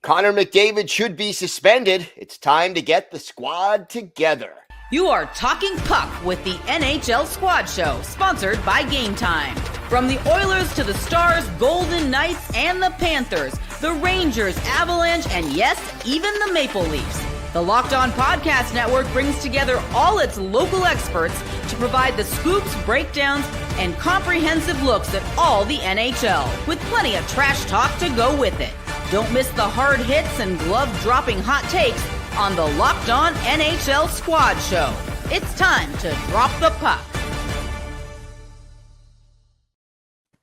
Connor McDavid should be suspended. It's time to get the squad together. You are Talking Puck with the NHL Squad Show, sponsored by Game Time. From the Oilers to the Stars, Golden Knights, and the Panthers, the Rangers, Avalanche, and yes, even the Maple Leafs. The Locked On Podcast Network brings together all its local experts to provide the scoops, breakdowns, and comprehensive looks at all the NHL, with plenty of trash talk to go with it. Don't miss the hard hits and glove-dropping hot takes on the Locked On NHL Squad Show. It's time to drop the puck.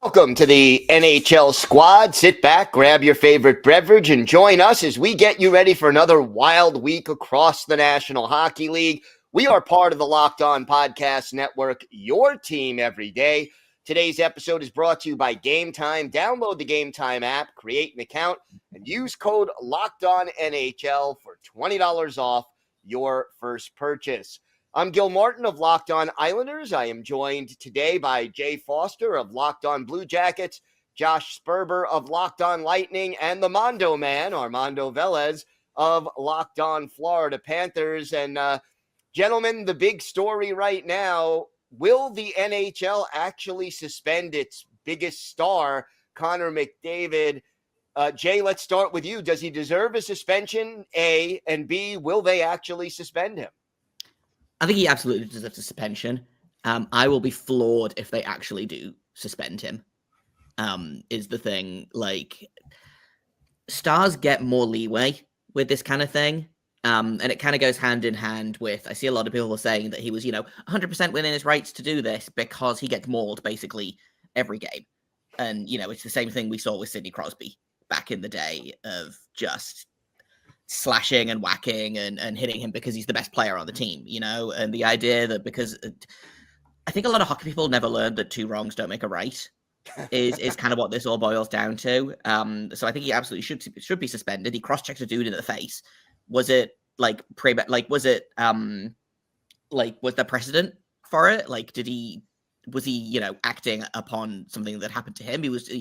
Welcome to the NHL Squad. Sit back, grab your favorite beverage, and join us as we get you ready for another wild week across the National Hockey League. We are part of the Locked On Podcast Network, your team every day. Today's episode is brought to you by Game Time. Download the Game Time app, create an account, and use code LOCKEDONNHL for $20 off your first purchase. I'm Gil Martin of Locked On Islanders. I am joined today by Jay Forster of Locked On Blue Jackets, Josh Sperber of Locked On Lightning, and the Mondo Man, Armando Velez of Locked On Florida Panthers. And gentlemen, the big story right now, will the NHL actually suspend its biggest star, Connor McDavid? Jay, let's start with you. Does he deserve a suspension, A? And B, will they actually suspend him? I think he absolutely deserves a suspension. I will be floored if they actually do suspend him, is the thing. Like, stars get more leeway with this kind of thing. And it kind of goes hand in hand with, I see a lot of people saying that he was, 100% within his rights to do this because he gets mauled basically every game. And, it's the same thing we saw with Sidney Crosby back in the day of just slashing and whacking and hitting him because he's the best player on the team, and the idea that because I think a lot of hockey people never learned that two wrongs don't make a right is kind of what this all boils down to. So I think he absolutely should be suspended. He cross-checked a dude in the face. Was it was there precedent for it? Like, was he acting upon something that happened to him? He was,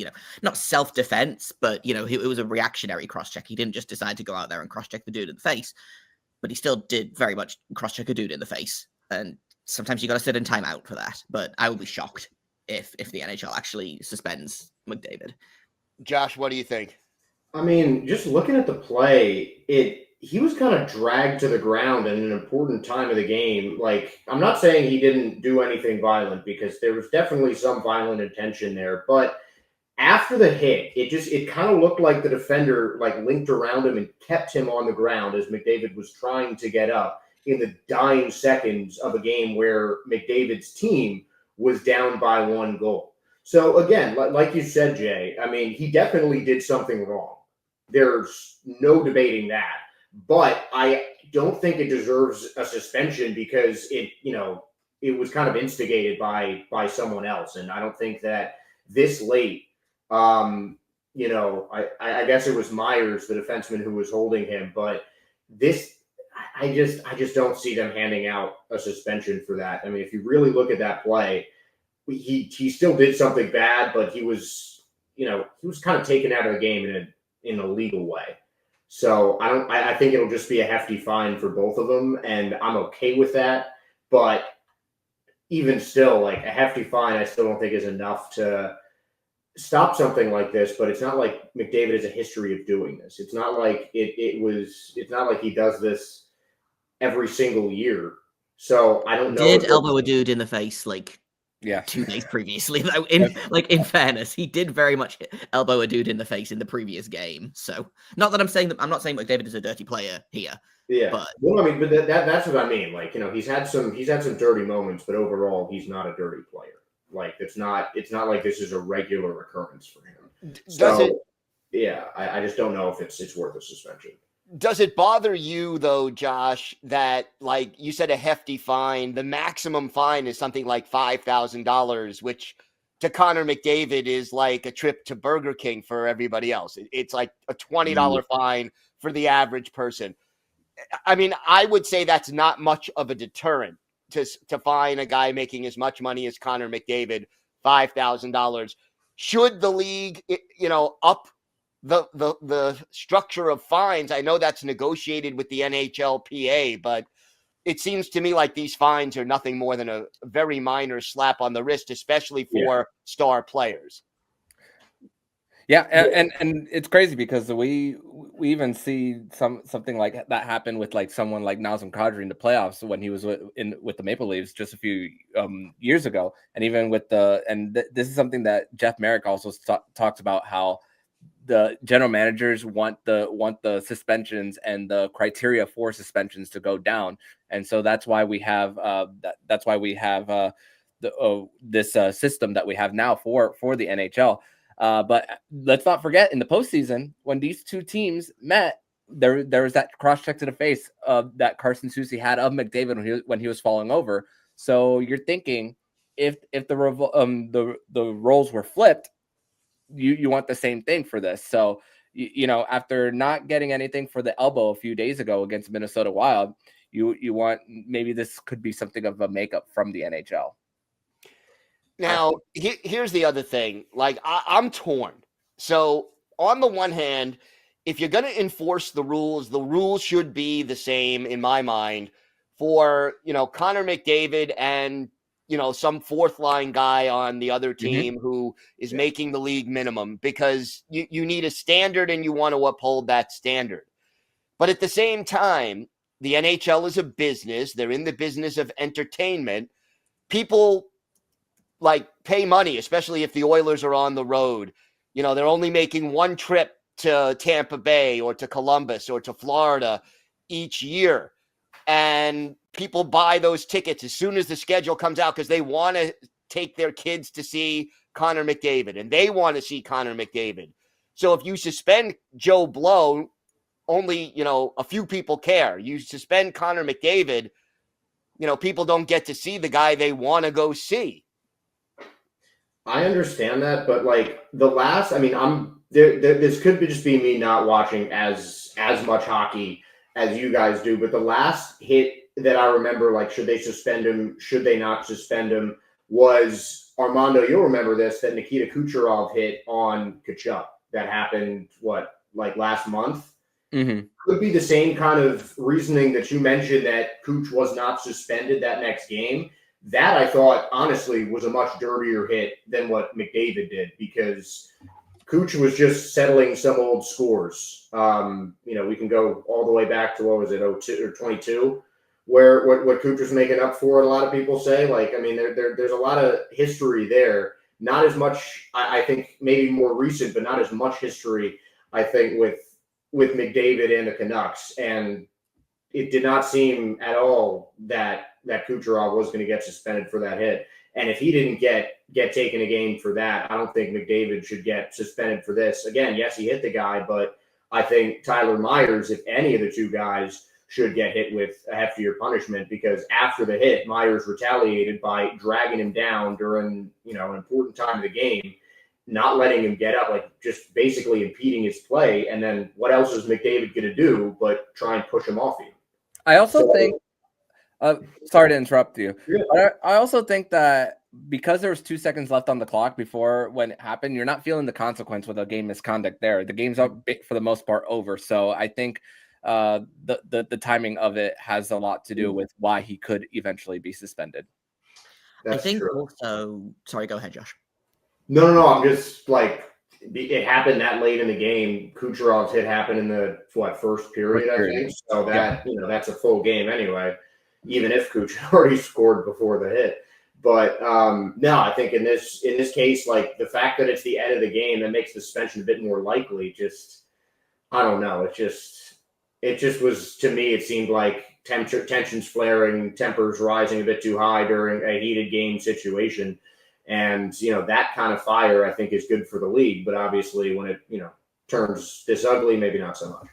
not self-defense, but, it was a reactionary cross-check. He didn't just decide to go out there and cross-check the dude in the face, but he still did very much cross-check a dude in the face. And sometimes you got to sit in timeout for that. But I will be shocked if the NHL actually suspends McDavid. Josh, what do you think? I mean, just looking at the play, he was kind of dragged to the ground at an important time of the game. Like, I'm not saying he didn't do anything violent because there was definitely some violent intention there. But after the hit, it kind of looked like the defender linked around him and kept him on the ground as McDavid was trying to get up in the dying seconds of a game where McDavid's team was down by 1 goal. So again, like you said, Jay, I mean, he definitely did something wrong. There's no debating that. But I don't think it deserves a suspension because it was kind of instigated by someone else. And I don't think that this late, I guess it was Myers, the defenseman, who was holding him. But I just don't see them handing out a suspension for that. I mean, if you really look at that play, he still did something bad, but he was kind of taken out of the game in a legal way. So I think it'll just be a hefty fine for both of them, and I'm okay with that. But even still, a hefty fine, I still don't think is enough to stop something like this. But it's not like McDavid has a history of doing this. It's not like it's not like he does this every single year. So I don't know. Did elbow a dude in the face 2 days previously, though. In fairness, he did very much elbow a dude in the face in the previous game. So, not that I'm not saying McDavid is a dirty player here. Yeah, but that's what I mean. He's had some dirty moments, but overall, he's not a dirty player. It's not like this is a regular occurrence for him. I just don't know if it's worth a suspension. Does it bother you, though, Josh, that, you said a hefty fine, the maximum fine is something like $5,000, which to Connor McDavid is like a trip to Burger King for everybody else. It's like a $20 fine for the average person. I mean, I would say that's not much of a deterrent to fine a guy making as much money as Connor McDavid, $5,000. Should the league, up the structure of fines. I know that's negotiated with the NHLPA, but it seems to me like these fines are nothing more than a very minor slap on the wrist, especially for star players. Yeah, and it's crazy because we even see something like that happen with like someone like Nazem Kadri in the playoffs when he was with the Maple Leafs just a few years ago, and even with this is something that Jeff Merrick also talks about, how the general managers want the suspensions and the criteria for suspensions to go down, and so that's why we have this system that we have now for the NHL. But let's not forget, in the postseason, when these two teams met, there was that cross check to the face that Carson Soucy had of McDavid when he was falling over. So you're thinking, if the roles were flipped, you want the same thing for this. So after not getting anything for the elbow a few days ago against Minnesota Wild, you want, maybe this could be something of a makeup from the NHL. Now, here's the other thing. Like, I'm torn. So, on the one hand, if you're going to enforce the rules should be the same, in my mind, for, Connor McDavid and, some fourth line guy on the other team who is making the league minimum, because you need a standard and you want to uphold that standard. But at the same time, the NHL is a business. They're in the business of entertainment. People pay money, especially if the Oilers are on the road. They're only making one trip to Tampa Bay or to Columbus or to Florida each year. And people buy those tickets as soon as the schedule comes out because they want to take their kids to see Connor McDavid, and they want to see Connor McDavid. So if you suspend Joe Blow, only, a few people care. You suspend Connor McDavid, people don't get to see the guy they want to go see. I understand that, but this could just be me not watching as much hockey as you guys do, but the last hit that I remember, should they suspend him, should they not suspend him, was, Armando, you'll remember this, that Nikita Kucherov hit on Tkachuk that happened, last month? Mm-hmm. Could be the same kind of reasoning that you mentioned, that Kuch was not suspended that next game. That, I thought, honestly, was a much dirtier hit than what McDavid did, because Kuch was just settling some old scores. We can go all the way back to, 02 or 22, where what Kuch was making up for, and a lot of people say. There's a lot of history there. Not as much, I think, maybe more recent, but not as much history, I think, with McDavid and the Canucks. And it did not seem at all that Kucherov was going to get suspended for that hit. And if he didn't get taken a game for that, I don't think McDavid should get suspended for this. Again, yes, he hit the guy, but I think Tyler Myers, if any of the two guys, should get hit with a heftier punishment, because after the hit, Myers retaliated by dragging him down during, an important time of the game, not letting him get up, just basically impeding his play. And then what else is McDavid going to do but try and push him off you? I also think, sorry to interrupt you, but I also think that because there was 2 seconds left on the clock before when it happened, you're not feeling the consequence with a game misconduct there. The game's up for the most part over. So I think the timing of it has a lot to do with why he could eventually be suspended. That's I think true. Also, sorry, go ahead, Josh. No. I'm just it happened that late in the game. Kucherov's hit happened in the first period, I think. So that that's a full game anyway, even if Kuch already scored before the hit. But no, I think in this case, the fact that it's the end of the game, that makes the suspension a bit more likely. Just, I don't know. It just was, to me, it seemed like tensions flaring, tempers rising a bit too high during a heated game situation. And, that kind of fire, I think, is good for the league. But obviously when it, turns this ugly, maybe not so much.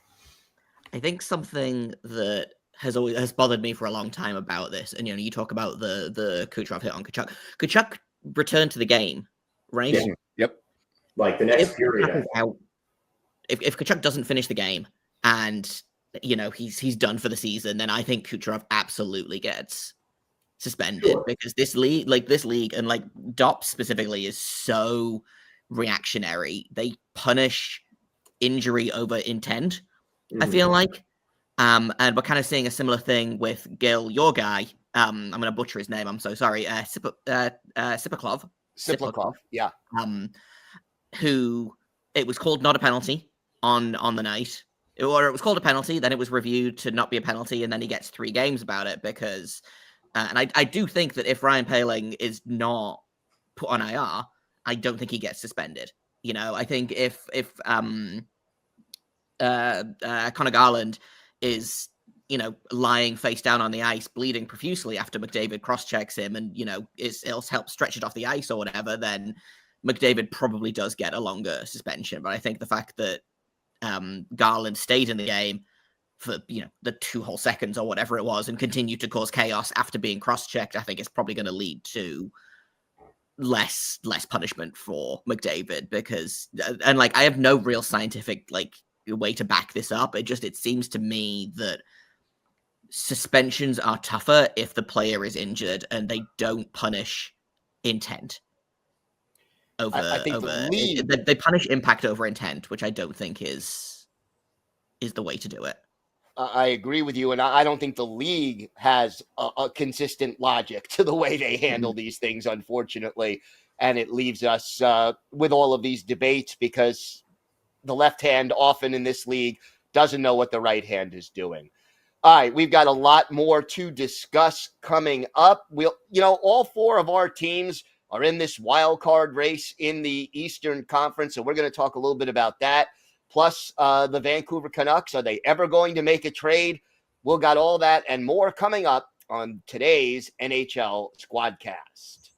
I think something that has bothered me for a long time about this, and you talk about the Kucherov hit on Tkachuk. Tkachuk returned to the game, right? Yeah. Yep. The next period. If Tkachuk doesn't finish the game and he's done for the season, then I think Kucherov absolutely gets suspended, because this league and DOP specifically is so reactionary. They punish injury over intent. I feel like, and we're kind of seeing a similar thing with Gil, your guy. I'm going to butcher his name. I'm so sorry. Sipaklov. Sipaklov, yeah. Who it was called not a penalty on the night, or it was called a penalty, then it was reviewed to not be a penalty, and then he gets 3 games about it because, and I do think that if Ryan Poehling is not put on IR, I don't think he gets suspended. You know, I think if Connor Garland is, you know, lying face down on the ice, bleeding profusely after McDavid cross-checks him and, you know, it'll help stretch it off the ice or whatever, then McDavid probably does get a longer suspension. But I think the fact that Garland stayed in the game for, you know, the 2 whole seconds or whatever it was and continued to cause chaos after being cross-checked, I think is probably going to lead to less punishment for McDavid because, and like, I have no real scientific like way to back this up. It seems to me that suspensions are tougher if the player is injured and they don't punish intent over. I think they punish impact over intent, which I don't think is the way to do it. I agree with you, and I don't think the league has a consistent logic to the way they handle these things, unfortunately, and it leaves us with all of these debates because the left hand often in this league doesn't know what the right hand is doing. All right, we've got a lot more to discuss coming up. All 4 of our teams are in this wild card race in the Eastern Conference, so we're going to talk a little bit about that. Plus, the Vancouver Canucks, are they ever going to make a trade? We'll got all that and more coming up on today's NHL Squadcast.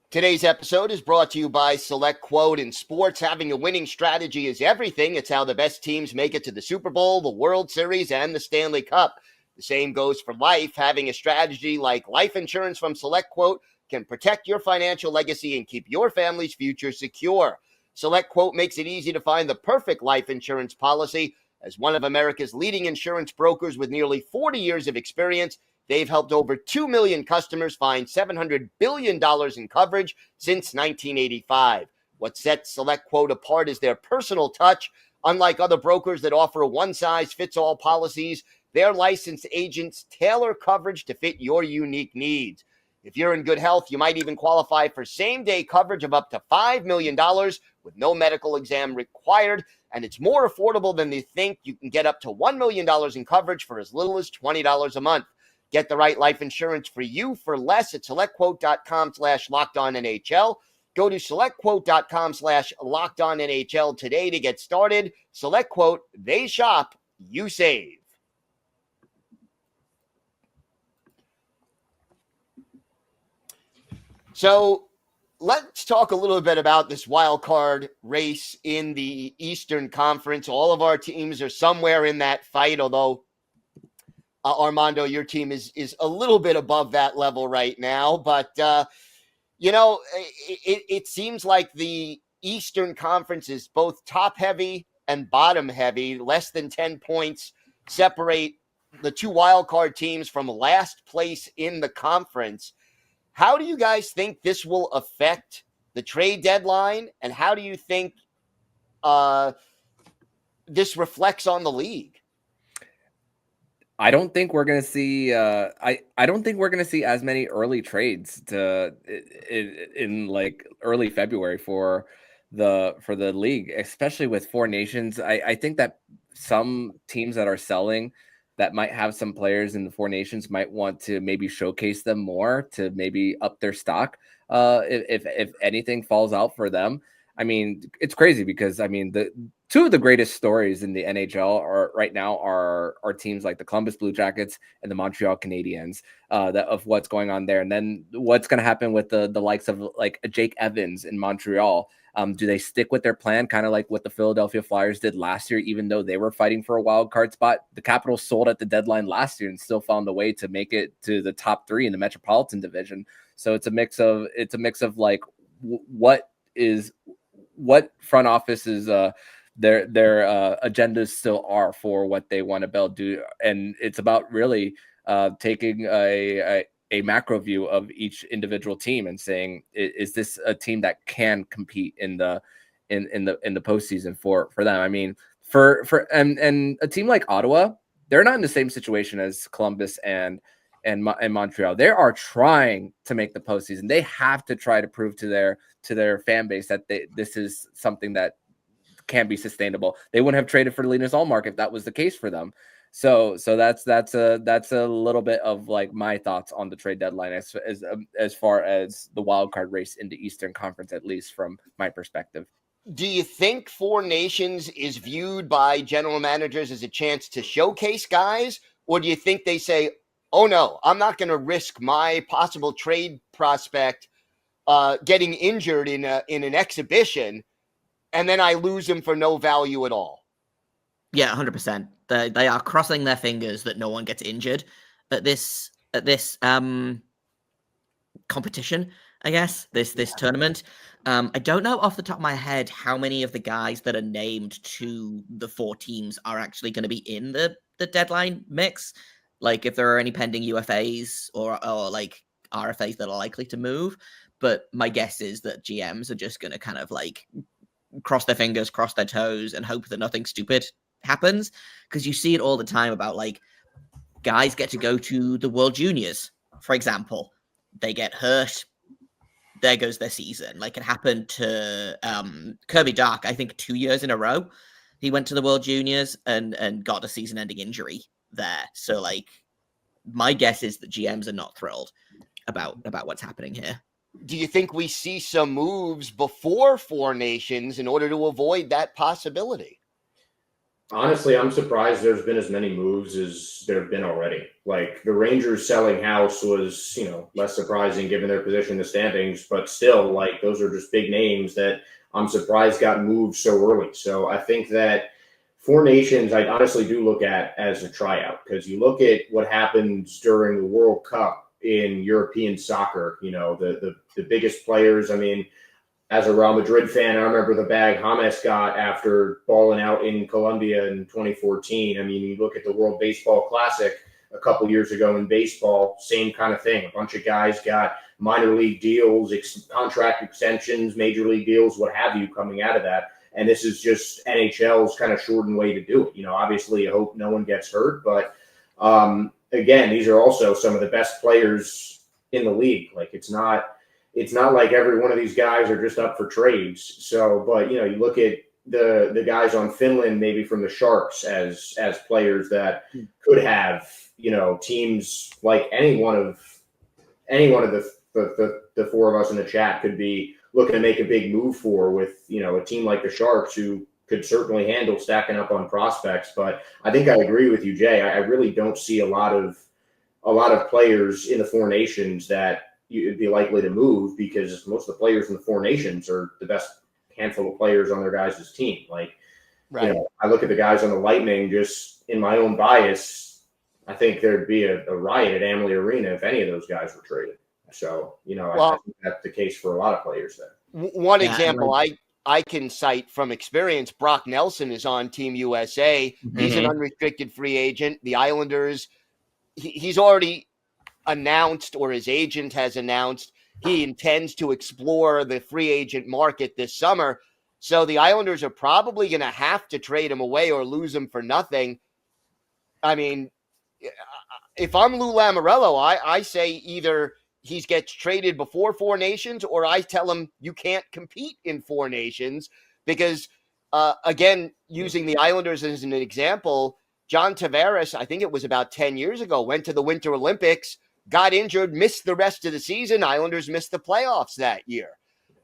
Today's episode is brought to you by Select Quote. In sports, having a winning strategy is everything. It's how the best teams make it to the Super Bowl, the World Series, and the Stanley Cup. The same goes for life. Having a strategy like life insurance from Select Quote can protect your financial legacy and keep your family's future secure. Select Quote makes it easy to find the perfect life insurance policy. As one of America's leading insurance brokers with nearly 40 years of experience, they've helped over 2 million customers find $700 billion in coverage since 1985. What sets Select Quote apart is their personal touch. Unlike other brokers that offer one-size-fits-all policies, their licensed agents tailor coverage to fit your unique needs. If you're in good health, you might even qualify for same-day coverage of up to $5 million with no medical exam required, and it's more affordable than you think. You can get up to $1 million in coverage for as little as $20 a month. Get the right life insurance for you for less at selectquote.com/LockedOnNHL. Go to selectquote.com/LockedOnNHL today to get started. Select Quote, they shop, you save. So let's talk a little bit about this wild card race in the Eastern Conference. All of our teams are somewhere in that fight, although Armando, your team is a little bit above that level right now. But, it seems like the Eastern Conference is both top-heavy and bottom-heavy. Less than 10 points separate the 2 wild card teams from last place in the conference. How do you guys think this will affect the trade deadline, and how do you think this reflects on the league? I don't think we're going to see. I don't think we're going to see as many early trades in like early February for the league, especially with 4 nations. I think that some teams that are selling that might have some players in the 4 nations might want to maybe showcase them more to maybe up their stock. If anything falls out for them. I mean, it's crazy because the 2 of the greatest stories in the NHL right now are teams like the Columbus Blue Jackets and the Montreal Canadiens, of what's going on there. And then what's going to happen with the likes of like Jake Evans in Montreal. Do they stick with their plan, kind of like what the Philadelphia Flyers did last year, even though they were fighting for a wild card spot? The Capitals sold at the deadline last year and still found a way to make it to the top 3 in the Metropolitan Division. So it's a mix of like what front offices their agendas still are for what they want to build, do, and it's about really taking a a macro view of each individual team and saying, is this a team that can compete in the postseason for them? I mean, and a team like Ottawa, they're not in the same situation as Columbus and Montreal. They are trying to make the postseason. They have to try to prove to their fan base that this is something that can be sustainable. They wouldn't have traded for Linus Ullmark if that was the case for them. So that's a little bit of like my thoughts on the trade deadline as far as the wild card race into Eastern Conference, at least from my perspective. Do you think Four Nations is viewed by general managers as a chance to showcase guys, or do you think they say, oh no, I'm not going to risk my possible trade prospect getting injured in an exhibition, and then I lose him for no value at all? Yeah, 100%. They are crossing their fingers that no one gets injured at this competition, I guess, this tournament. I don't know off the top of my head how many of the guys that are named to the 4 teams are actually going to be in the deadline mix. Like if there are any pending UFAs or like RFAs that are likely to move. But my guess is that GMs are just going to kind of like cross their fingers, cross their toes, and hope that nothing stupid happens. Because you see it all the time about like guys get to go to the World Juniors, for example. They get hurt. There goes their season. Like it happened to Kirby Dach, I think 2 years in a row. He went to the World Juniors and got a season-ending injury there. So like my guess is that GMs are not thrilled about what's happening here. Do you think we see some moves before Four Nations in order to avoid that possibility? Honestly, I'm surprised there's been as many moves as there have been already. Like the Rangers selling House was, less surprising given their position in the standings, but still, like those are just big names that I'm surprised got moved so early. So I think that Four Nations, I honestly do look at as a tryout, because you look at what happens during the World Cup in European soccer, the biggest players. I mean, as a Real Madrid fan, I remember the bag James got after balling out in Colombia in 2014. I mean, you look at the World Baseball Classic a couple years ago in baseball, same kind of thing. A bunch of guys got minor league deals, contract extensions, major league deals, what have you, coming out of that. And this is just NHL's kind of shortened way to do it. Obviously, I hope no one gets hurt. But again, these are also some of the best players in the league. Like it's not like every one of these guys are just up for trades. So, but you look at the guys on Finland, maybe from the Sharks, as players that could have, teams like any one of the four of us in the chat could be looking to make a big move for, with a team like the Sharks, who could certainly handle stacking up on prospects. But I think I agree with you, Jay. I really don't see a lot of players in the Four Nations that you'd be likely to move, because most of the players in the Four Nations are the best handful of players on their guys' team. Like, right. I look at the guys on the Lightning, just in my own bias, I think there'd be a riot at Amalie Arena if any of those guys were traded. So, I think that's the case for a lot of players there. One example I can cite from experience, Brock Nelson is on Team USA. He's an unrestricted free agent. The Islanders, he's already announced, or his agent has announced, he intends to explore the free agent market this summer. So the Islanders are probably going to have to trade him away or lose him for nothing. I mean, if I'm Lou Lamoriello, I say either he gets traded before Four Nations, or I tell him you can't compete in Four Nations, because again, using the Islanders as an example, John Tavares, I think it was about 10 years ago, went to the Winter Olympics, got injured, missed the rest of the season. Islanders missed the playoffs that year.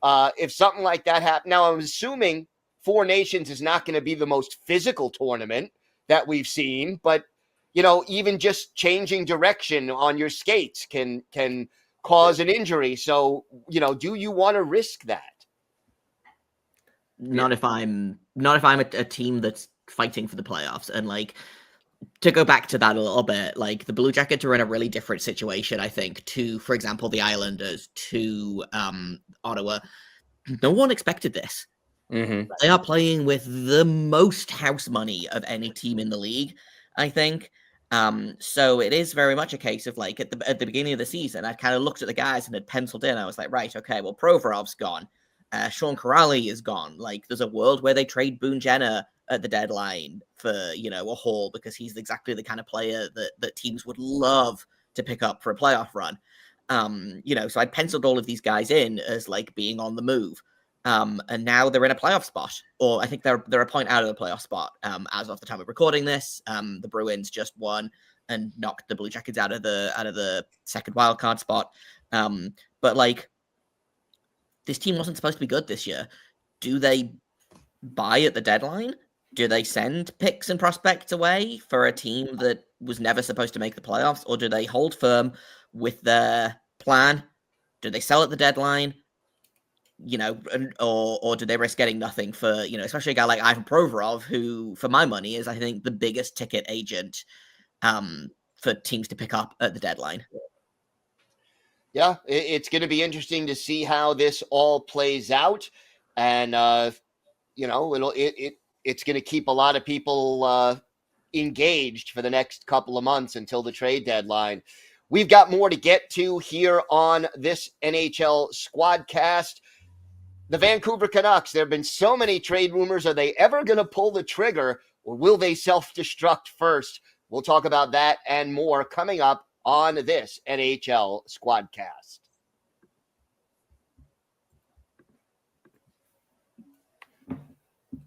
If something like that happened, now I'm assuming Four Nations is not going to be the most physical tournament that we've seen, but even just changing direction on your skates can cause an injury. So, do you want to risk that? Not if I'm a team that's fighting for the playoffs. And like, to go back to that a little bit, like the Blue Jackets are in a really different situation, I think, to, for example, the Islanders, to Ottawa. No one expected this. They are playing with the most house money of any team in the league, I think. So it is very much a case of like at the beginning of the season, I kind of looked at the guys and had penciled in. I was like, right, okay, well, Provorov's gone. Sean Corrali is gone. Like, there's a world where they trade Boone Jenner at the deadline for, a haul because he's exactly the kind of player that teams would love to pick up for a playoff run. So I penciled all of these guys in as like being on the move. And now they're in a playoff spot, or I think they're a point out of the playoff spot as of the time of recording this. The Bruins just won and knocked the Blue Jackets out of the second wildcard spot. But like, this team wasn't supposed to be good this year. Do they buy at the deadline? Do they send picks and prospects away for a team that was never supposed to make the playoffs? Or do they hold firm with their plan? Do they sell at the deadline? Or do they risk getting nothing for, especially a guy like Ivan Provorov, who, for my money, is, I think, the biggest ticket agent for teams to pick up at the deadline. Yeah, it's going to be interesting to see how this all plays out. And, it's going to keep a lot of people engaged for the next couple of months until the trade deadline. We've got more to get to here on this NHL Squadcast. The Vancouver Canucks, there have been so many trade rumors. Are they ever going to pull the trigger, or will they self-destruct first? We'll talk about that and more coming up on this NHL Squadcast.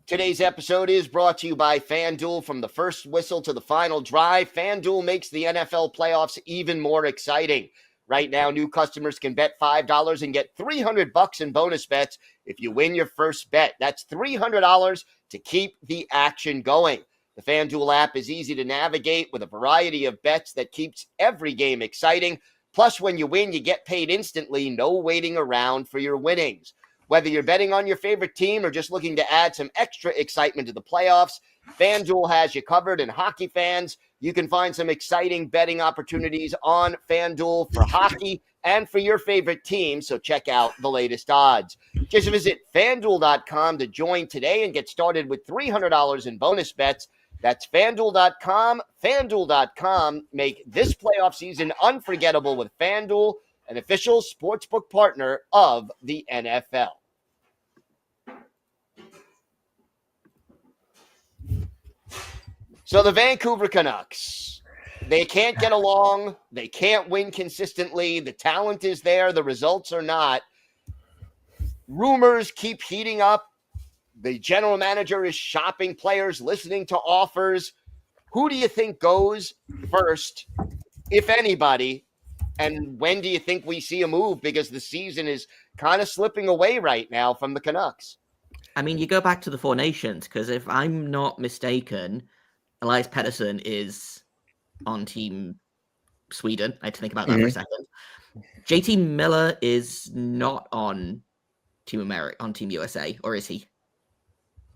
Today's episode is brought to you by FanDuel. From the first whistle to the final drive, FanDuel makes the NFL playoffs even more exciting. Right now, new customers can bet $5 and get $300 in bonus bets if you win your first bet. That's $300 to keep the action going. The FanDuel app is easy to navigate with a variety of bets that keeps every game exciting. Plus, when you win, you get paid instantly, no waiting around for your winnings. Whether you're betting on your favorite team or just looking to add some extra excitement to the playoffs, FanDuel has you covered. And hockey fans, you can find some exciting betting opportunities on FanDuel for hockey and for your favorite team, so check out the latest odds. Just visit FanDuel.com to join today and get started with $300 in bonus bets. That's FanDuel.com. FanDuel.com. Make this playoff season unforgettable with FanDuel, an official sportsbook partner of the NFL. So the Vancouver Canucks, they can't get along. They can't win consistently. The talent is there. The results are not. Rumors keep heating up. The general manager is shopping players, listening to offers. Who do you think goes first, if anybody? And when do you think we see a move? Because the season is kind of slipping away right now from the Canucks. I mean, you go back to the Four Nations, because if I'm not mistaken, Elias Petterson is on Team Sweden. I had to think about that for a second. JT Miller is not on Team America, on Team USA, or is he?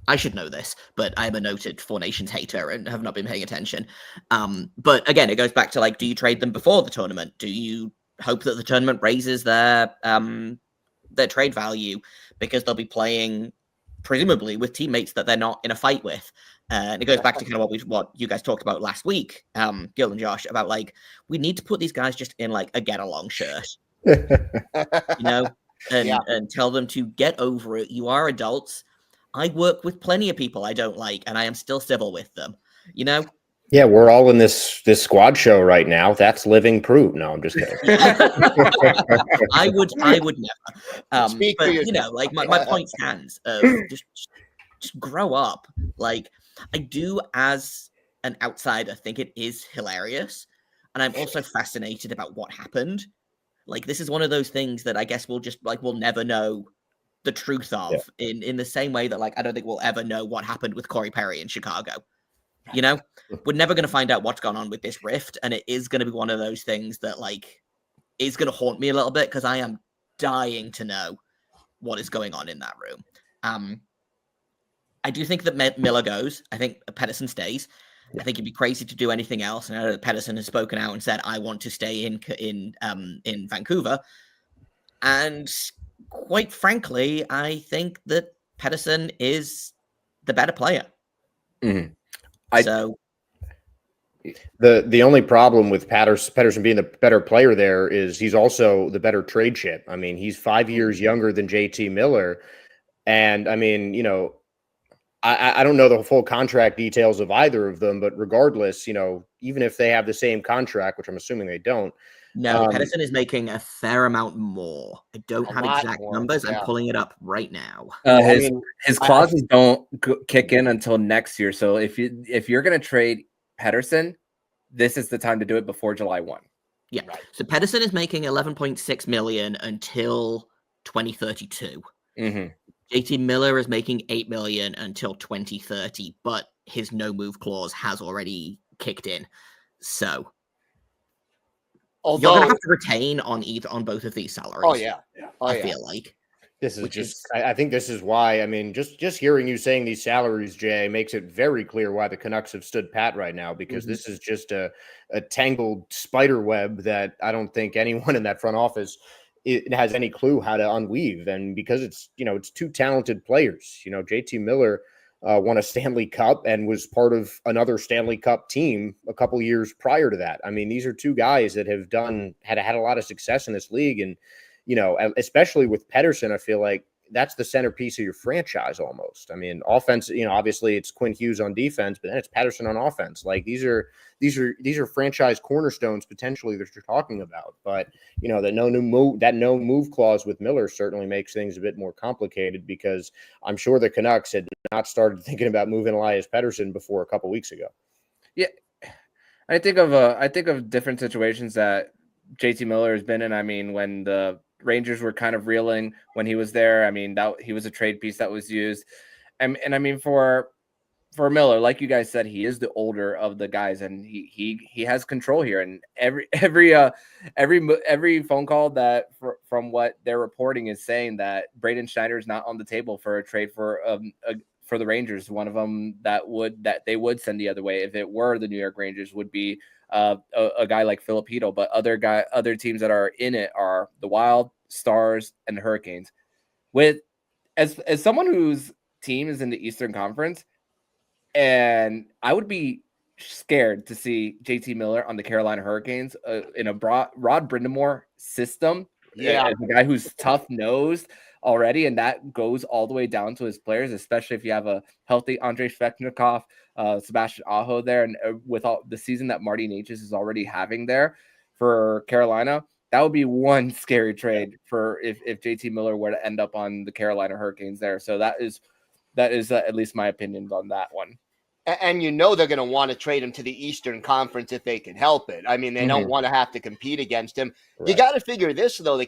I should know this, but I'm a noted Four Nations hater and have not been paying attention. But again, it goes back to like, do you trade them before the tournament? Do you hope that the tournament raises their trade value because they'll be playing presumably with teammates that they're not in a fight with? And it goes back to kind of what you guys talked about last week, Gil and Josh, about like, we need to put these guys just in like a get along shirt, and tell them to get over it. You are adults. I work with plenty of people I don't like, and I am still civil with them, Yeah, we're all in this squad show right now. That's living proof. No, I'm just kidding. I would never. Speak but, for yourself. like my point stands of just grow up. Like, I do, as an outsider, think it is hilarious. And I'm also fascinated about what happened. Like, this is one of those things that I guess we'll never know the truth of, in the same way that, like, I don't think we'll ever know what happened with Corey Perry in Chicago. We're never going to find out what's gone on with this rift, and it is going to be one of those things that, like, is going to haunt me a little bit, because I am dying to know what is going on in that room. I do think that Miller goes. I think Pettersson stays. I think it'd be crazy to do anything else. And I know that Pettersson has spoken out and said, I want to stay in Vancouver. And quite frankly, I think that Pettersson is the better player. Mm-hmm. The only problem with Petterson being the better player there is he's also the better trade chip. I mean, he's 5 years younger than JT Miller. And I mean, I don't know the full contract details of either of them, but regardless, even if they have the same contract, which I'm assuming they don't. No, Petterson is making a fair amount more. I don't have exact numbers. I'm pulling it up right now. His clauses don't kick in until next year. So if you're going to trade Petterson, this is the time to do it before July 1. Yeah. Right. So Petterson is making 11.6 million until 2032. Mm-hmm. JT Miller is making 8 million until 2030, but his no move clause has already kicked in. So you're gonna have to retain on both of these salaries. Oh yeah. I feel like this is I think this is why. I mean, just hearing you saying these salaries, Jay, makes it very clear why the Canucks have stood pat right now, because this is just a tangled spider web that I don't think anyone in that front office it has any clue how to unweave. And because it's two talented players. JT Miller won a Stanley Cup and was part of another Stanley Cup team a couple years prior to that. I mean, these are two guys that have had a lot of success in this league. And, especially with Petterson, I feel like that's the centerpiece of your franchise almost. I mean, offense, obviously it's Quinn Hughes on defense, but then it's Petterson on offense. Like these are franchise cornerstones potentially that you're talking about. But that no move clause with Miller certainly makes things a bit more complicated, because I'm sure the Canucks had not started thinking about moving Elias Petterson before a couple weeks ago. Yeah, I think of different situations that JT Miller has been in. I mean, when the Rangers were kind of reeling when he was there. I mean, that he was a trade piece that was used. And I mean, for Miller, like you guys said, he is the older of the guys, and he has control here. And every phone call that from what they're reporting is saying that Braden Schneider is not on the table for a trade for the Rangers. One of them that they would send the other way if it were the New York Rangers would be a guy like Filipino, but other teams that are in it are the Wild, Stars, and the Hurricanes. As someone whose team is in the Eastern Conference, and I would be scared to see JT Miller on the Carolina Hurricanes in a Rod Brind'Amour system. Yeah, as a guy who's tough-nosed already, and that goes all the way down to his players, especially if you have a healthy Andrei Svechnikov, Sebastian Aho there, and with all the season that Marty Necas is already having there for Carolina, that would be one scary trade for if JT Miller were to end up on the Carolina Hurricanes there. So that is at least my opinions on that one. And they're going to want to trade him to the Eastern Conference if they can help it. I mean, they don't want to have to compete against him. Right. You got to figure this, though. The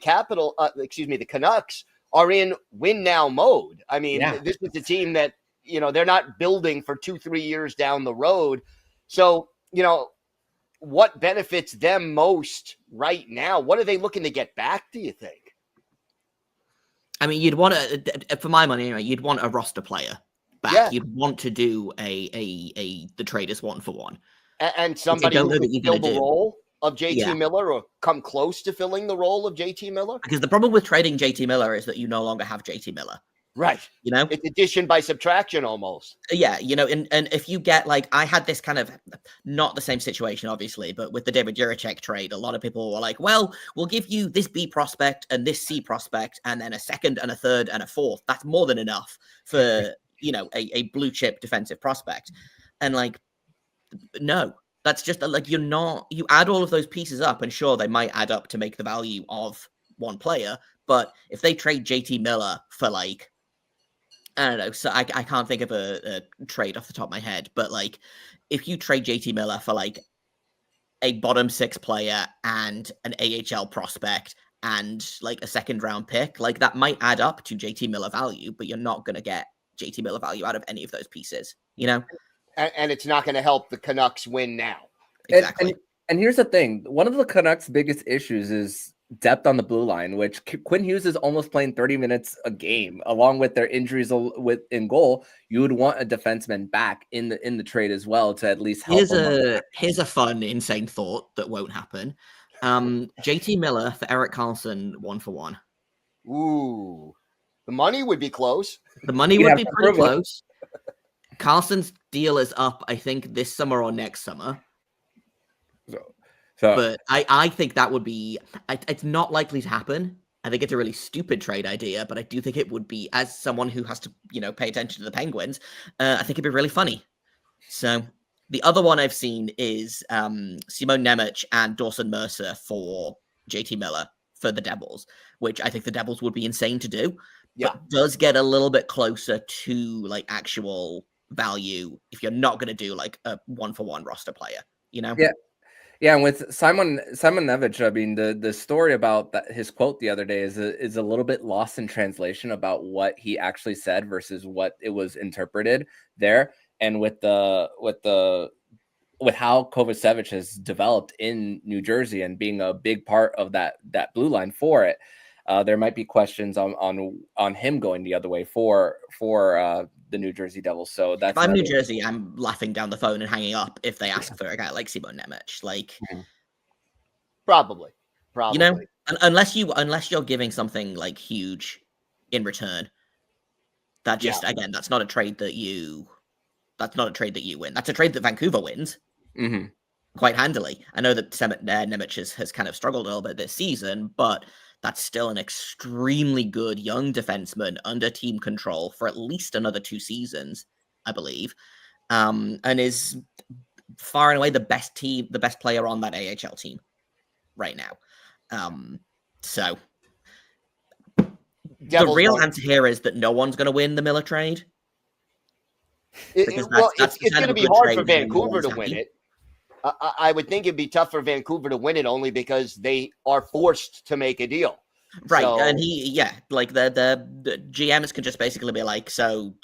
Canucks are in win now mode. I mean, This is a team that, they're not building for 2-3 years down the road. So, what benefits them most right now? What are they looking to get back, do you think? I mean, you'd want for my money, anyway, you'd want a roster player back. Yeah. You'd want to do the traders 1-for-1. And somebody who can fill the role of JT Miller or come close to filling the role of JT Miller? Because the problem with trading JT Miller is that you no longer have JT Miller. Right. It's addition by subtraction almost. Yeah. And if you get I had this kind of not the same situation, obviously, but with the David Jiricek trade, a lot of people were like, well, we'll give you this B prospect and this C prospect and then a second and a third and a fourth. That's more than enough for, a blue chip defensive prospect. And no, that's just you add all of those pieces up and sure, they might add up to make the value of one player. But if they trade JT Miller for I don't know. So I can't think of a trade off the top of my head, but if you trade JT Miller for a bottom 6 player and an AHL prospect and a second round pick, that might add up to JT Miller value, but you're not going to get JT Miller value out of any of those pieces, And it's not going to help the Canucks win now. Exactly. And here's the thing. One of the Canucks' biggest issues is depth on the blue line, which Quinn Hughes is almost playing 30 minutes a game, along with their injuries in goal. You would want a defenseman back in the trade as well to at least help. Here's a fun, insane thought that won't happen. JT Miller for Erik Karlsson 1-for-1. Ooh, the money would be close. The money would be pretty close. Karlsson's deal is up, I think, this summer or next summer. So But I think that would be, it's not likely to happen. I think it's a really stupid trade idea, but I do think it would be, as someone who has to, pay attention to the Penguins, I think it'd be really funny. So the other one I've seen is Simon Nemec and Dawson Mercer for JT Miller for the Devils, which I think the Devils would be insane to do, but does get a little bit closer to like actual value if you're not going to do like a 1-for-1 roster player, Yeah, and with Simon Nemec, I mean, the story about that, his quote the other day is a little bit lost in translation about what he actually said versus what it was interpreted there. And with how Kovacevic has developed in New Jersey and being a big part of that blue line for it, there might be questions on him going the other way for the New Jersey Devils. So that's, if I'm New Jersey, I'm laughing down the phone and hanging up if they ask for a guy like Simon Nemec. Like, Probably. Unless you're giving something like huge in return. That just again, that's not a trade that you win. That's a trade that Vancouver wins quite handily. I know that Nemec has kind of struggled a little bit this season, but that's still an extremely good young defenseman under team control for at least another 2 seasons, I believe, and is far and away the best player on that AHL team right now. So the real answer here is that no one's going to win the Miller trade. It's going to be hard for Vancouver to win it. I would think it'd be tough for Vancouver to win it only because they are forced to make a deal. Right. So, and the GMs can just basically be like, so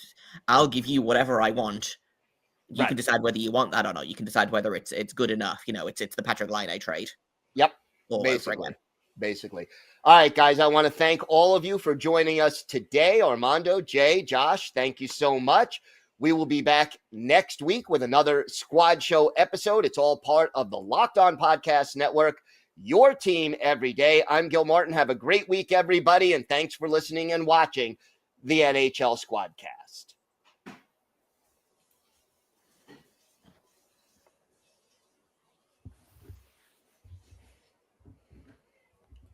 I'll give you whatever I want. You can decide whether you want that or not. You can decide whether it's good enough. It's the Patrick Laine trade. Yep. Basically. All right, guys, I want to thank all of you for joining us today. Armando, Jay, Josh, thank you so much. We will be back next week with another Squad Show episode. It's all part of the Locked On Podcast Network, your team every day. I'm Gil Martin. Have a great week, everybody, and thanks for listening and watching the NHL Squadcast.